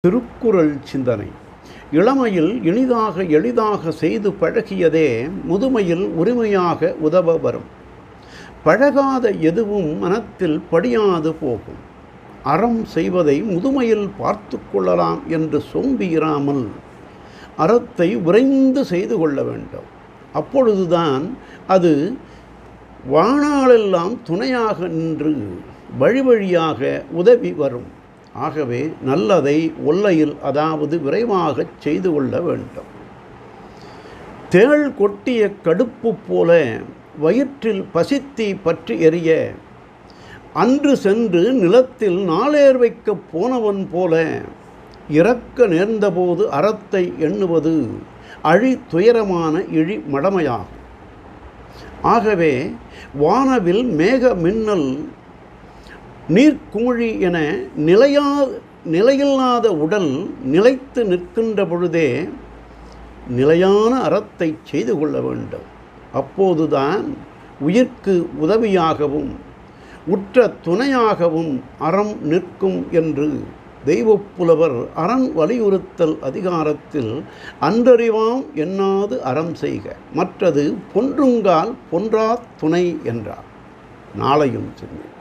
திருக்குறள் சிந்தனை. இளமையில் இனிதாக எளிதாக செய்து பழகியதே முதுமையில் உரிமையாக உதவ வரும். பழகாத எதுவும் மனத்தில் படியாது போகும். அறம் செய்வதை முதுமையில் பார்த்து கொள்ளலாம் என்று சோம்பியிராமல் அறத்தை விரைந்து செய்து கொள்ள வேண்டும். அப்பொழுதுதான் அது வாழ்நாளெல்லாம் துணையாக நின்று வழி வழியாக உதவி வரும். ஆகவே நல்லதை ஒல்லையில், அதாவது விரைவாகச் செய்து கொள்ள வேண்டும். தேள் கொட்டிய கடுப்பு போல வயிற்றில் பசித்தி பற்றி எரிய அன்று சென்று நிலத்தில் நாளேர் வைக்கப் போனவன் போல இறக்க நேர்ந்தபோது அறத்தை எண்ணுவது அழி துயரமான இழி மடமையாகும். ஆகவே வானவில் மேக மின்னல் நீர்க்குமிழி என நிலையில்லாத உடல் நிலைத்து நிற்கின்ற பொழுதே நிலையான அறத்தை செய்து கொள்ள வேண்டும். அப்போதுதான் உயிர்க்கு உதவியாகவும் உற்ற துணையாகவும் அறம் நிற்கும் என்று தெய்வப்புலவர் அறம் வலியுறுத்தல் அதிகாரத்தில் அன்றறிவாம் எண்ணாது அறம் செய்க, மற்றது பொன்றுங்கால் பொன்றா துணை என்றார். நாளையும் சிந்தனை.